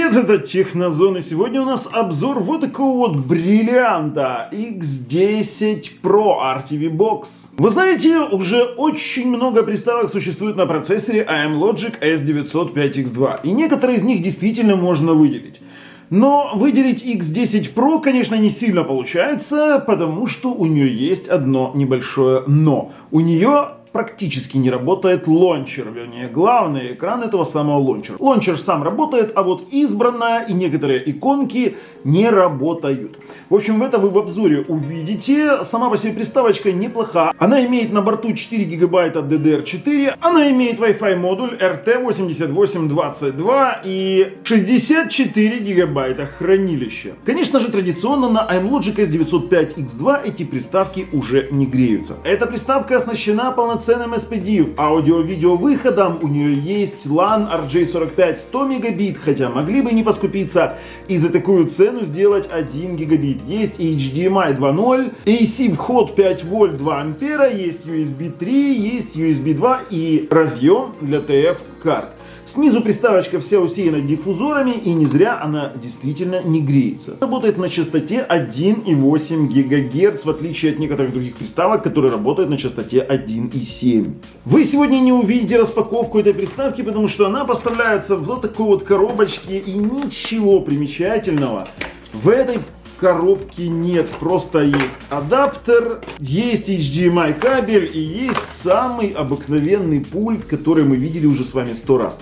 Привет, это Технозон, и сегодня у нас обзор вот такого вот бриллианта X10 Pro RTV Box. Вы знаете, уже очень много приставок существует на процессоре Amlogic S905X2, и некоторые из них действительно можно выделить. Но выделить X10 Pro, конечно, не сильно получается, потому что у нее есть одно небольшое «но». У нее практически не работает лончер, вернее, главный экран этого самого лончера. Лончер сам работает, а вот избранная и некоторые иконки не работают. В общем, это вы в обзоре увидите. Сама по себе приставочка неплоха. Она имеет на борту 4 гигабайта DDR4, она имеет Wi-Fi модуль RT8822 и 64 гигабайта хранилища. Конечно же, традиционно на Amlogic S905X2 эти приставки уже не греются. Эта приставка оснащена полноценным SPD, аудио-видео выходом, у нее есть LAN RJ45 100 мегабит, хотя могли бы не поскупиться и за такую цену сделать 1 гигабит. Есть HDMI 2.0, AC вход 5 вольт 2 ампера, есть USB 3, есть USB 2 и разъем для TF карт. Снизу приставочка вся усеяна диффузорами, и не зря она действительно не греется. Работает на частоте 1,8 ГГц, в отличие от некоторых других приставок, которые работают на частоте 1,7. Вы сегодня не увидите распаковку этой приставки, потому что она поставляется в вот такой вот коробочке, и ничего примечательного в этой коробки нет, просто есть адаптер, есть HDMI кабель и есть самый обыкновенный пульт, который мы видели уже с вами 100 раз.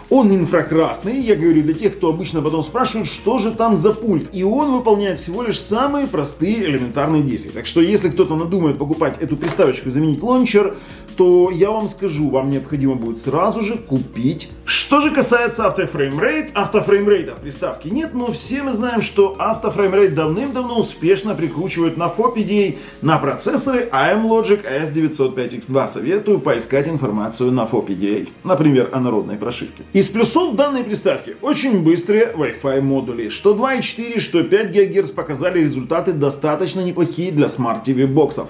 Он инфракрасный, я говорю для тех, кто обычно потом спрашивает, что же там за пульт. И он выполняет всего лишь самые простые элементарные действия. Так что если кто-то надумает покупать эту приставочку и заменить лончер, то я вам скажу, вам необходимо будет сразу же купить. Что же касается автофреймрейт, автофреймрейта в приставке нет, но все мы знаем, что автофреймрейт давным-давно успешно прикручивают на FOPDA на процессоры Amlogic S905X2. Советую поискать информацию на FOPDA, например, о народной прошивке. Из плюсов данной приставки очень быстрые Wi-Fi модули. Что 2,4, что 5 ГГц показали результаты достаточно неплохие для Smart TV боксов.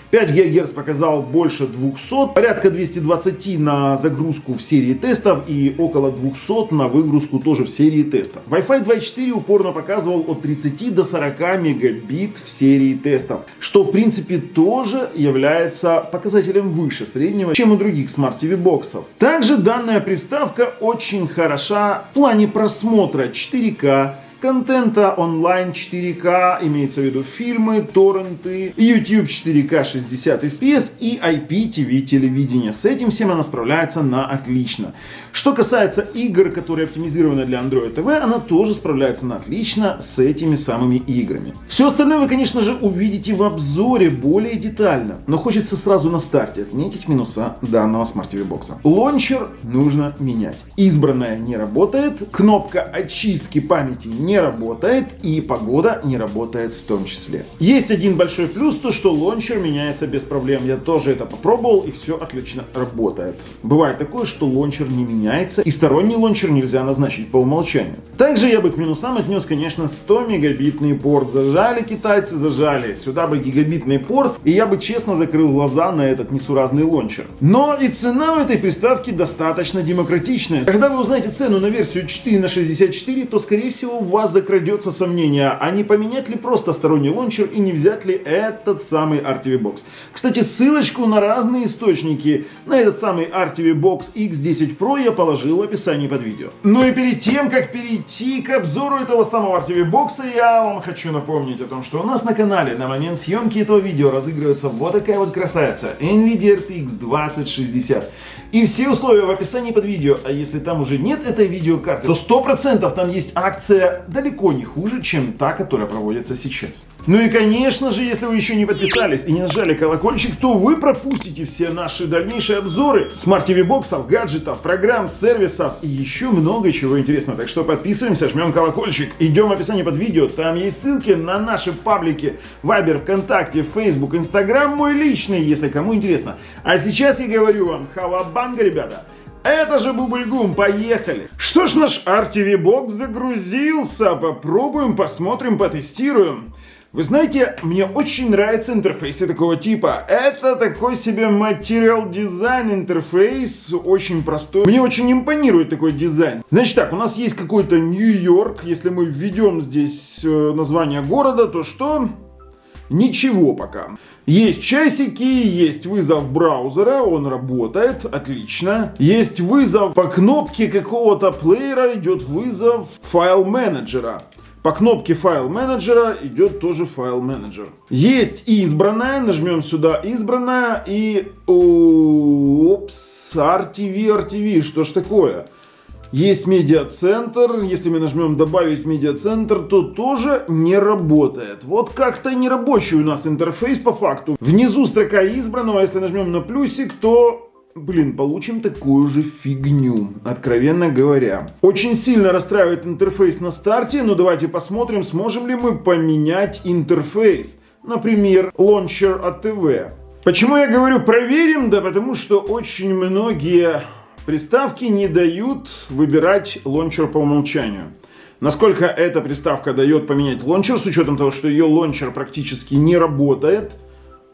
5 ГГц показал больше 200, порядка 220 на загрузку в серии тестов и около 200 на выгрузку тоже в серии тестов. Wi-Fi 2.4 упорно показывал от 30 до 40 мегабит в серии тестов, что в принципе тоже является показателем выше среднего, чем у других Smart TV боксов. Также данная приставка очень хороша в плане просмотра 4К, контента онлайн 4К, имеется в виду фильмы, торренты, YouTube 4К 60 FPS и IPTV телевидение. С этим всем она справляется на отлично. Что касается игр, которые оптимизированы для Android TV, она тоже справляется на отлично с этими самыми играми. Все остальное вы, конечно же, увидите в обзоре более детально, но хочется сразу на старте отметить минуса данного Smart TV бокса. Лончер нужно менять. Избранная не работает, кнопка очистки памяти не работает и погода не работает в том числе. Есть один большой плюс, то что лончер меняется без проблем. Я тоже это попробовал и все отлично работает. Бывает такое, что лончер не меняется и сторонний лончер нельзя назначить по умолчанию. Также я бы к минусам отнес, конечно, 100 мегабитный порт. Зажали китайцы, зажали. Сюда бы гигабитный порт, и я бы честно закрыл глаза на этот несуразный лончер. Но и цена у этой приставки достаточно демократичная. Когда вы узнаете цену на версию 4/64, то скорее всего у вас закрадется сомнение, а не поменять ли просто сторонний лончер и не взять ли этот самый RTV Box. Кстати, ссылочку на разные источники на этот самый RTV Box X10 Pro я положил в описании под видео. Ну и перед тем, как перейти к обзору этого самого RTV Box, я вам хочу напомнить о том, что у нас на канале на момент съемки этого видео разыгрывается вот такая вот красавица NVIDIA RTX 2060. И все условия в описании под видео, а если там уже нет этой видеокарты, то 100% там есть акция далеко не хуже, чем та, которая проводится сейчас. Ну и конечно же, если вы еще не подписались и не нажали колокольчик, то вы пропустите все наши дальнейшие обзоры Smart TV боксов, гаджетов, программ, сервисов и еще много чего интересного. Так что подписываемся, жмем колокольчик, идем в описание под видео, там есть ссылки на наши паблики Viber, ВКонтакте, Facebook, Instagram, мой личный, если кому интересно. А сейчас я говорю вам, хавабанга, ребята! Это же Бубльгум, поехали! Что ж, наш RTV Box загрузился, попробуем, посмотрим, потестируем. Вы знаете, мне очень нравятся интерфейсы такого типа. Это такой себе Material Design интерфейс, очень простой. Мне очень импонирует такой дизайн. Значит так, у нас есть какой-то Нью-Йорк. Если мы введем здесь название города, то что? Ничего пока. Есть часики, есть вызов браузера, он работает, отлично. Есть вызов по кнопке какого-то плеера, идет вызов файл-менеджера. По кнопке файл-менеджера идет тоже файл-менеджер. Есть избранная, нажмем сюда избранная и... Опс, RTV, что ж такое? Есть медиацентр, если мы нажмем добавить медиацентр, то тоже не работает. Вот как-то нерабочий у нас интерфейс по факту. Внизу строка избранного, если нажмем на плюсик, то... получим такую же фигню, откровенно говоря. Очень сильно расстраивает интерфейс на старте, но давайте посмотрим, сможем ли мы поменять интерфейс. Например, Launcher ATV. Почему я говорю проверим? Да потому что очень многие приставки не дают выбирать лончер по умолчанию. Насколько эта приставка дает поменять лончер, с учетом того, что ее лончер практически не работает.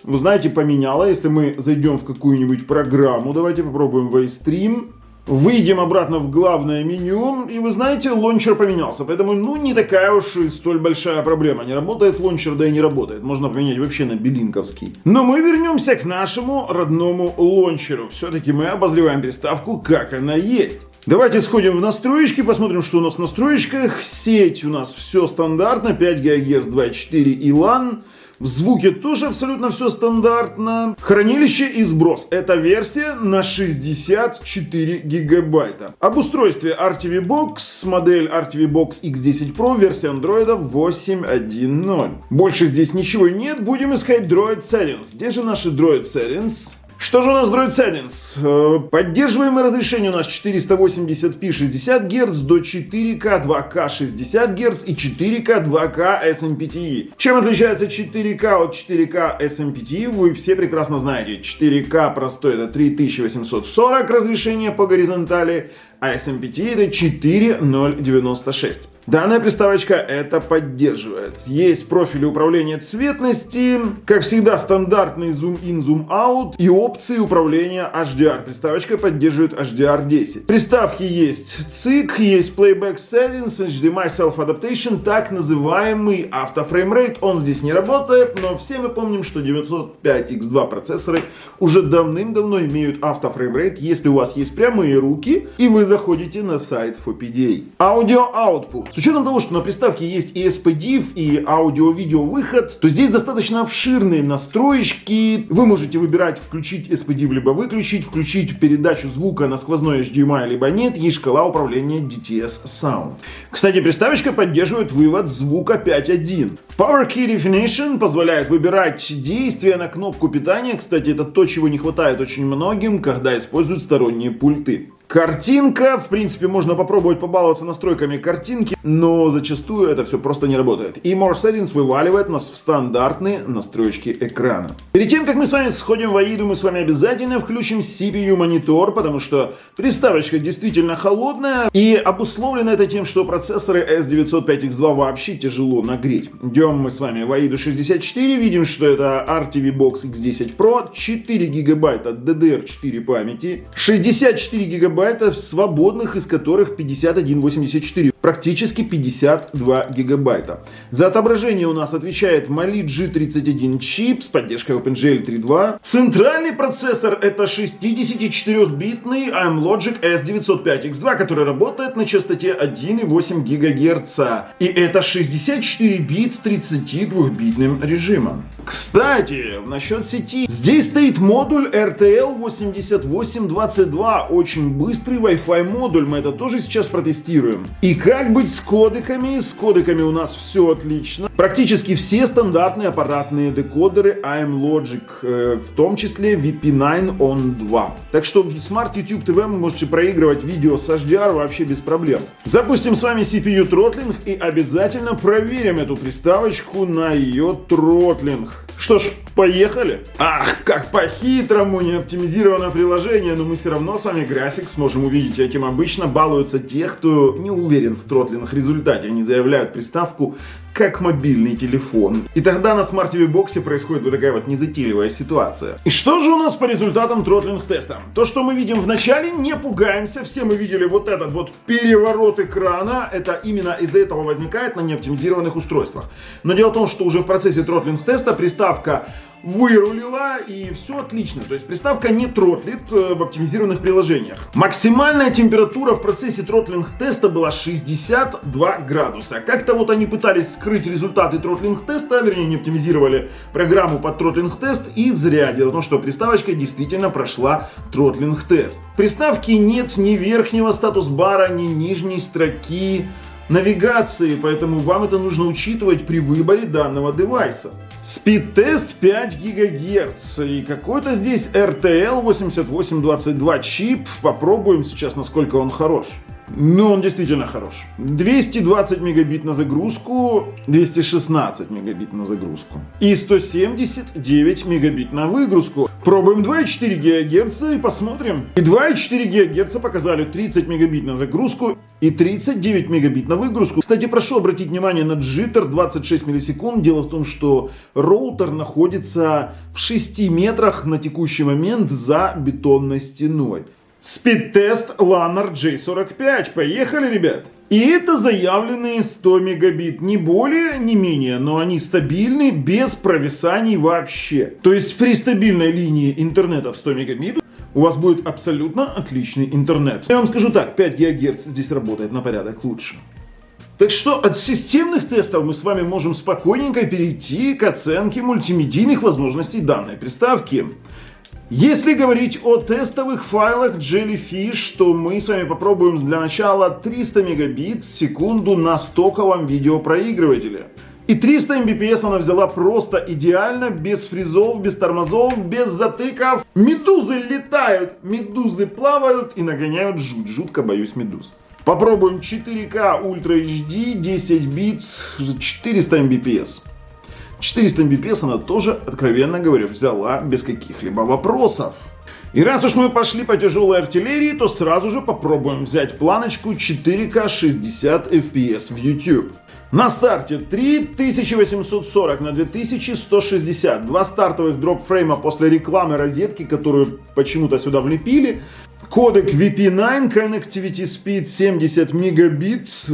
Вы знаете, поменяла. Если мы зайдем в какую-нибудь программу, давайте попробуем Waystream. Выйдем обратно в главное меню, и вы знаете, лончер поменялся. Поэтому, не такая уж и столь большая проблема. Не работает лончер, да и не работает. Можно поменять вообще на белинковский. Но мы вернемся к нашему родному лончеру. Все-таки мы обозреваем приставку, как она есть. Давайте сходим в настройки, посмотрим, что у нас в настроечках. Сеть у нас все стандартно, 5 ГГц, 2.4 и LAN. В звуке тоже абсолютно все стандартно. Хранилище и сброс. Это версия на 64 гигабайта. Об устройстве RTV Box. Модель RTV Box X10 Pro. Версия Android 8.1.0. Больше здесь ничего нет. Будем искать Droid Settings. Где же наши Droid Settings? Что же у нас Droid Settings? Поддерживаемое разрешение у нас 480p 60 Гц до 4К 2К 60 Гц и 4К 2К SMPTE. Чем отличается 4К от 4К SMPTE, вы все прекрасно знаете. 4К простой это 3840 разрешение по горизонтали, а SMPTE это 4096. Данная приставочка это поддерживает. Есть профили управления цветности, как всегда стандартный зум-ин, зум-аут и опции управления HDR. Приставочка поддерживает HDR10. Приставки есть CIC, есть Playback Settings, HDMI Self-Adaptation, так называемый автофреймрейт. Он здесь не работает, но все мы помним, что 905X2 процессоры уже давным-давно имеют автофреймрейт, если у вас есть прямые руки и вы заходите на сайт FOPDA. Audio Output. С учетом того, что на приставке есть и SPDIF, и аудио-видео выход, то здесь достаточно обширные настроечки. Вы можете выбирать включить SPDIF либо выключить, включить передачу звука на сквозной HDMI либо нет. Есть шкала управления DTS Sound. Кстати, приставочка поддерживает вывод звука 5.1. Power Key Definition позволяет выбирать действия на кнопку питания. Кстати, это то, чего не хватает очень многим, когда используют сторонние пульты. Картинка, в принципе, можно попробовать побаловаться настройками картинки, но зачастую это все просто не работает. И More Settings вываливает нас в стандартные настройки экрана. Перед тем, как мы с вами сходим в AIDA, мы с вами обязательно включим CPU монитор, потому что приставочка действительно холодная, и обусловлено это тем, что процессоры S905X2 вообще тяжело нагреть. Идем мы с вами в AIDA 64, видим, что это RTV Box X10 Pro, 4 гигабайта DDR4 памяти, 64 гигабайта свободных, из которых 5184, практически 52 гигабайта. За отображение у нас отвечает Mali G31 чип с поддержкой OpenGL 3.2. Центральный процессор это 64-битный Amlogic S905X2, который работает на частоте 1,8 ГГц. И это 64 бит с 32-битным режимом. Кстати, насчет сети. Здесь стоит модуль RTL8822. Очень быстрый Wi-Fi модуль. Мы это тоже сейчас протестируем. И как быть с кодеками? С кодеками у нас все отлично. Практически все стандартные аппаратные декодеры Amlogic, в том числе VP9 On 2. Так что в Smart YouTube TV вы можете проигрывать видео с HDR вообще без проблем. Запустим с вами CPU тротлинг и обязательно проверим эту приставочку на ее тротлинг. Что ж, поехали! Ах, как по-хитрому не оптимизировано приложение, но мы все равно с вами график сможем увидеть. Этим обычно балуются те, кто не уверен в тротлинг результате. Они заявляют приставку как мобильный телефон. И тогда на Smart TV Box происходит вот такая вот незатейливая ситуация. И что же у нас по результатам тротлинг теста? То, что мы видим в начале, не пугаемся. Все мы видели вот этот вот переворот экрана. Это именно из-за этого возникает на неоптимизированных устройствах. Но дело в том, что уже в процессе тротлинг теста приставка вырулила, и все отлично. То есть приставка не тротлит в оптимизированных приложениях. Максимальная температура в процессе тротлинг теста была 62 градуса. Как-то вот они пытались скрыть результаты тротлинг теста, вернее не оптимизировали программу под тротлинг тест, и зря. Дело в том, что приставочка действительно прошла тротлинг тест. В приставке нет ни верхнего статус-бара, ни нижней строки навигации, поэтому вам это нужно учитывать при выборе данного девайса. Спид-тест 5 ГГц и какой-то здесь RTL 8822 чип. Попробуем сейчас, насколько он хорош. Ну, он действительно хорош. 220 мегабит на загрузку, 216 мегабит на загрузку и 179 мегабит на выгрузку. Пробуем 2,4 ГГц и посмотрим. И 2,4 ГГц показали 30 мегабит на загрузку и 39 мегабит на выгрузку. Кстати, прошу обратить внимание на джиттер 26 миллисекунд. Дело в том, что роутер находится в 6 метрах на текущий момент за бетонной стеной. Спид-тест Lanner J45. Поехали, ребят! И это заявленные 100 мегабит. Не более, не менее, но они стабильны, без провисаний вообще. То есть при стабильной линии интернета в 100 мегабит у вас будет абсолютно отличный интернет. Я вам скажу так, 5 ГГц здесь работает на порядок лучше. Так что от системных тестов мы с вами можем спокойненько перейти к оценке мультимедийных возможностей данной приставки. Если говорить о тестовых файлах Jellyfish, то мы с вами попробуем для начала 300 мегабит в секунду на стоковом видеопроигрывателе. И 300 Mbps она взяла просто идеально, без фризов, без тормозов, без затыков. Медузы летают, медузы плавают и нагоняют жуть. Жутко боюсь медуз. Попробуем 4К Ultra HD, 10 бит, 400 Mbps. 400 Mbps она тоже, откровенно говоря, взяла без каких-либо вопросов. И раз уж мы пошли по тяжелой артиллерии, то сразу же попробуем взять планочку 4К 60 FPS в YouTube. На старте 3840 на 2160. Два стартовых дропфрейма после рекламы розетки, которую почему-то сюда влепили. Кодек VP9, Connectivity Speed 70 мегабит. И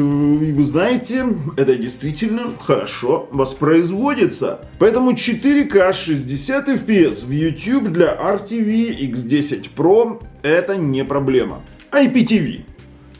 вы знаете, это действительно хорошо воспроизводится. Поэтому 4К 60 FPS в YouTube для RTV X10 Pro это не проблема. IPTV.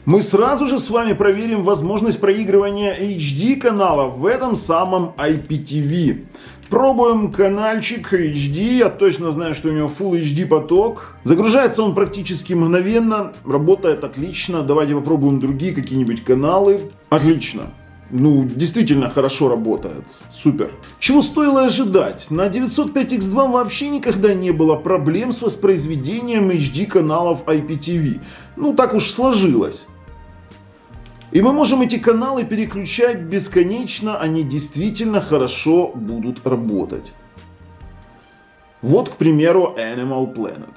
Мы сразу же с вами проверим возможность проигрывания HD канала в этом самом IPTV. Пробуем канальчик HD, я точно знаю, что у него Full HD поток. Загружается он практически мгновенно, работает отлично. Давайте попробуем другие какие-нибудь каналы. Отлично. Ну, действительно хорошо работает. Супер. Чего стоило ожидать? На 905X2 вообще никогда не было проблем с воспроизведением HD каналов IPTV. Ну, так уж сложилось. И мы можем эти каналы переключать бесконечно, они действительно хорошо будут работать. Вот, к примеру, Animal Planet.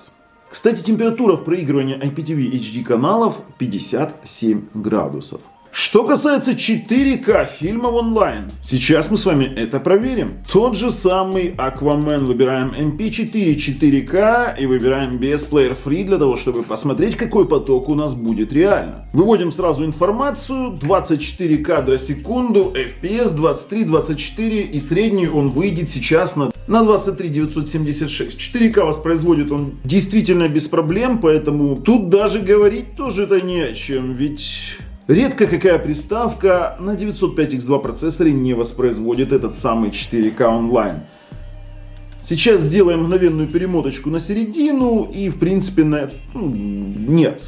Кстати, температура в проигрывании IPTV HD каналов 57 градусов. Что касается 4К фильмов онлайн, сейчас мы с вами это проверим. Тот же самый Aquaman, выбираем MP4 4К и выбираем без Player Free для того, чтобы посмотреть, какой поток у нас будет реально. Выводим сразу информацию, 24 кадра в секунду, FPS 23-24 и средний он выйдет сейчас на 23 976. 4К воспроизводит он действительно без проблем, поэтому тут даже говорить тоже-то не о чем, ведь... Редко какая приставка на 905X2 процессоре не воспроизводит этот самый 4К онлайн. Сейчас сделаем мгновенную перемоточку на середину и в принципе нет.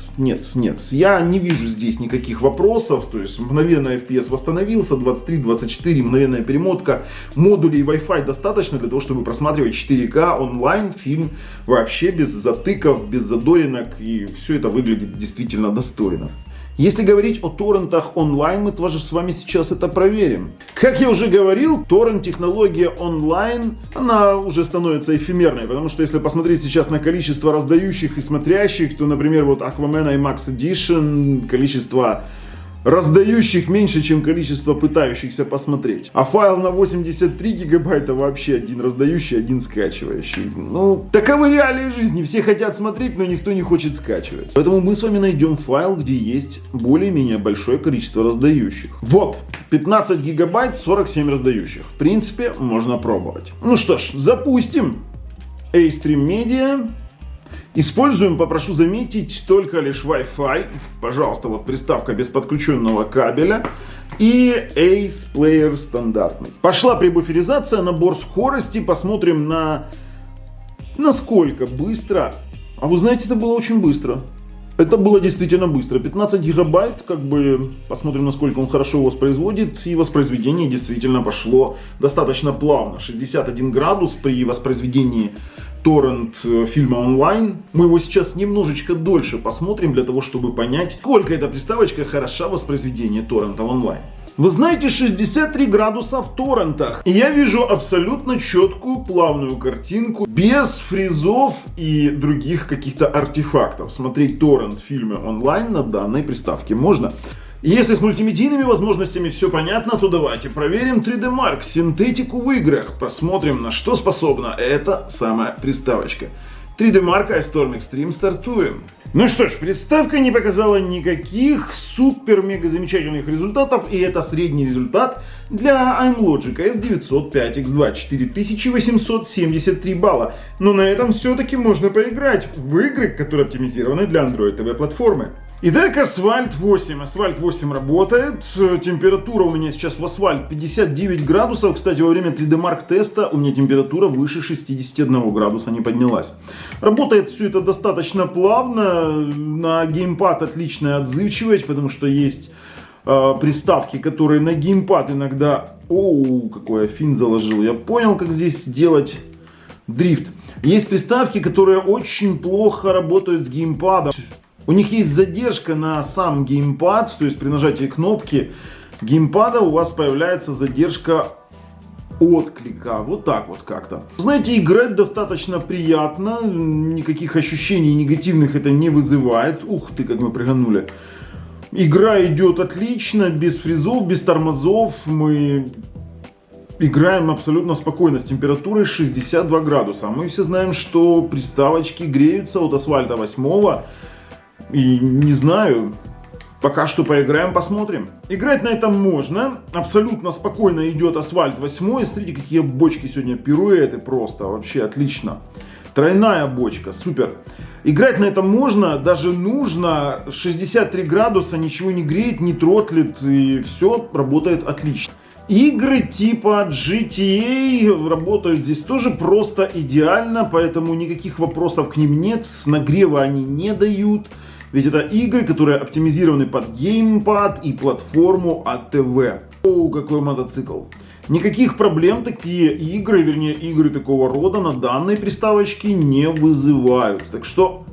Я не вижу здесь никаких вопросов. То есть мгновенно FPS восстановился, 23-24, мгновенная перемотка. Модулей Wi-Fi достаточно для того, чтобы просматривать 4К онлайн фильм вообще без затыков, без задоринок. И все это выглядит действительно достойно. Если говорить о торрентах онлайн, мы тоже с вами сейчас это проверим. Как я уже говорил, торрент-технология онлайн, она уже становится эфемерной, потому что если посмотреть сейчас на количество раздающих и смотрящих, то, например, вот Aquaman IMAX Edition, количество Раздающих меньше, чем количество пытающихся посмотреть. А файл на 83 гигабайта вообще один раздающий, один скачивающий. Ну, таковы реалии жизни. Все хотят смотреть, но никто не хочет скачивать. Поэтому мы с вами найдем файл, где есть более-менее большое количество раздающих. Вот, 15 гигабайт, 47 раздающих. В принципе, можно пробовать. Ну что ж, запустим. A-Stream Media. Используем, попрошу заметить, только лишь Wi-Fi. Пожалуйста, вот приставка без подключенного кабеля. И Ace Player стандартный. Пошла пребуферизация, набор скорости. Посмотрим насколько быстро. А вы знаете, это было очень быстро. Это было действительно быстро. 15 гигабайт, как бы, посмотрим, насколько он хорошо его воспроизводит. И воспроизведение действительно пошло достаточно плавно. 61 градус при воспроизведении торрент фильма онлайн. Мы его сейчас немножечко дольше посмотрим, для того, чтобы понять, сколько эта приставочка хороша в воспроизведении торрента онлайн. Вы знаете, 63 градуса в торрентах. И я вижу абсолютно четкую, плавную картинку, без фризов и других каких-то артефактов. Смотреть торрент фильмы онлайн на данной приставке можно. Если с мультимедийными возможностями все понятно, то давайте проверим 3D Mark, синтетику в играх. Посмотрим, на что способна эта самая приставочка. 3D Mark Ice Storm Extreme стартуем. Ну что ж, приставка не показала никаких супер-мега замечательных результатов, и это средний результат для iMlogic S905X2, 4873 балла. Но на этом все-таки можно поиграть в игры, которые оптимизированы для Android TV платформы. Итак, Asphalt 8. Asphalt 8 работает. Температура у меня сейчас в Asphalt 59 градусов. Кстати, во время 3D Mark теста у меня температура выше 61 градуса не поднялась. Работает все это достаточно плавно. На геймпад отличная отзывчивость, потому что есть приставки, которые на геймпад иногда... Оу, какой я фин заложил. Я понял, как здесь сделать дрифт. Есть приставки, которые очень плохо работают с геймпадом. У них есть задержка на сам геймпад, то есть при нажатии кнопки геймпада у вас появляется задержка отклика. Вот так вот как-то. Знаете, играть достаточно приятно, никаких ощущений негативных это не вызывает. Ух ты, как мы прыганули. Игра идет отлично, без фризов, без тормозов. Мы играем абсолютно спокойно с температурой 62 градуса. Мы все знаем, что приставочки греются от Asphalt 8. И не знаю, пока что поиграем, посмотрим. Играть на этом можно. Абсолютно спокойно идет Asphalt 8. Смотрите, какие бочки сегодня, пируэты просто. Вообще отлично. Тройная бочка, супер. Играть на этом можно, даже нужно. 63 градуса, ничего не греет, не тротлит. И все работает отлично. Игры типа GTA работают здесь тоже просто идеально. Поэтому никаких вопросов к ним нет. С нагрева они не дают. Ведь это игры, которые оптимизированы под геймпад и платформу АТВ. О, какой мотоцикл. Никаких проблем такие игры, вернее игры такого рода на данной приставочке не вызывают. Так что,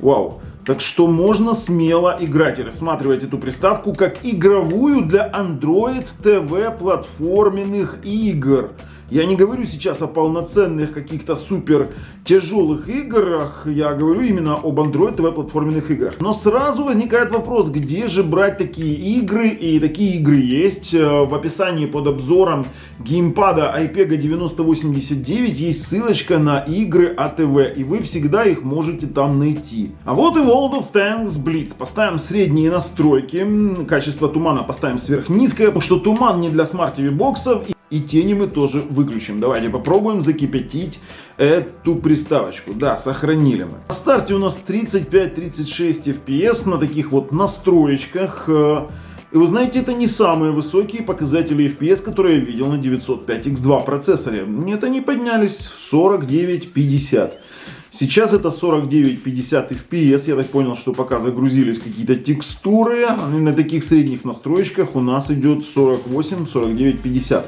вау. Так что можно смело играть и рассматривать эту приставку как игровую для Android TV платформенных игр. Я не говорю сейчас о полноценных каких-то супер тяжелых играх, я говорю именно об Android TV платформенных играх. Но сразу возникает вопрос, где же брать такие игры, и такие игры есть. В описании под обзором геймпада iPega 9089 есть ссылочка на игры АТВ, и вы всегда их можете там найти. А вот и World of Tanks Blitz. Поставим средние настройки, качество тумана поставим сверхнизкое, потому что туман не для Smart TV боксов. И тени мы тоже выключим. Давайте попробуем закипятить эту приставочку. Да, сохранили мы. На старте у нас 35-36 FPS на таких вот настроечках. И вы знаете, это не самые высокие показатели FPS, которые я видел на 905X2 процессоре. Нет, они поднялись 49-50. Сейчас это 49-50 FPS. Я так понял, что пока загрузились какие-то текстуры. На таких средних настроечках у нас идет 48-49-50.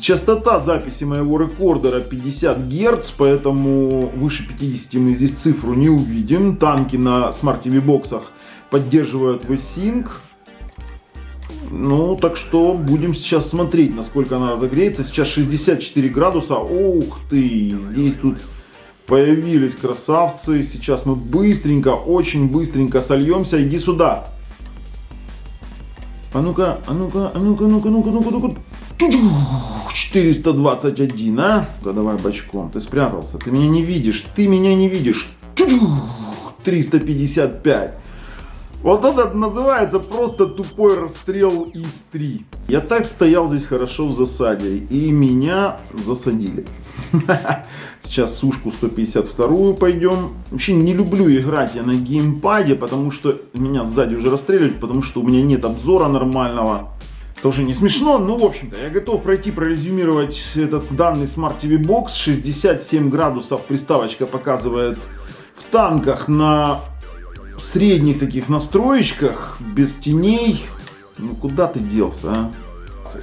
Частота записи моего рекордера 50 Гц, поэтому выше 50 мы здесь цифру не увидим. Танки на Smart TV боксах поддерживают V-Sync. Ну, так что будем сейчас смотреть, насколько она разогреется. Сейчас 64 градуса. Ух ты, здесь тут появились красавцы. Сейчас мы быстренько, очень быстренько сольемся. Иди сюда. А ну-ка, а ну-ка, а ну-ка, ну-ка, ну-ка, ну-ка, ну-ка. 421, а? Да давай бочком, ты спрятался, ты меня не видишь, ты меня не видишь. 355. Вот это называется просто тупой расстрел из 3. Я так стоял здесь хорошо в засаде, и меня засадили. Сейчас сушку 152 пойдем. Вообще не люблю играть я на геймпаде, потому что меня сзади уже расстреливают, потому что у меня нет обзора нормального. Тоже не смешно, но в общем-то я готов прорезюмировать этот данный Smart TV Box. 67 градусов приставочка показывает в танках на средних таких настроечках, без теней. Ну куда ты делся, а?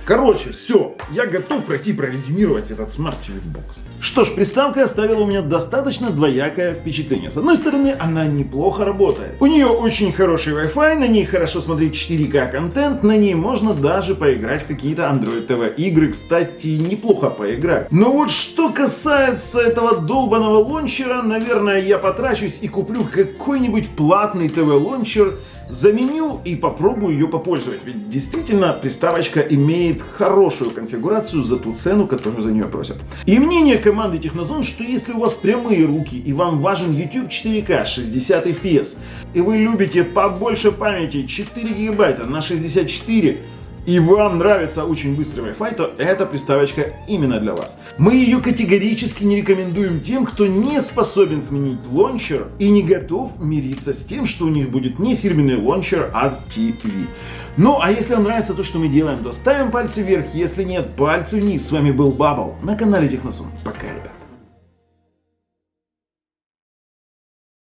Короче, все, я готов прорезюмировать этот Smart TV Box. Что ж, приставка оставила у меня достаточно двоякое впечатление. С одной стороны, она неплохо работает. У нее очень хороший Wi-Fi, на ней хорошо смотреть 4К контент, на ней можно даже поиграть в какие-то Android TV игры, кстати, неплохо поиграть. Но вот что касается этого долбаного лончера, наверное, я потрачусь и куплю какой-нибудь платный TV-лончер, заменю и попробую ее попользовать. Ведь действительно приставочка имеет хорошую конфигурацию за ту цену, которую за нее просят. И мнение команды Технозон, что если у вас прямые руки и вам важен YouTube 4К 60 FPS, и вы любите побольше памяти 4 гигабайта на 64, и вам нравится очень быстрый Wi-Fi, то эта приставочка именно для вас. Мы ее категорически не рекомендуем тем, кто не способен сменить лончер и не готов мириться с тем, что у них будет не фирменный лончер, а TV. Ну, а если вам нравится то, что мы делаем, то ставим пальцы вверх, если нет, пальцы вниз. С вами был Бабл на канале Технозон. Пока, ребят.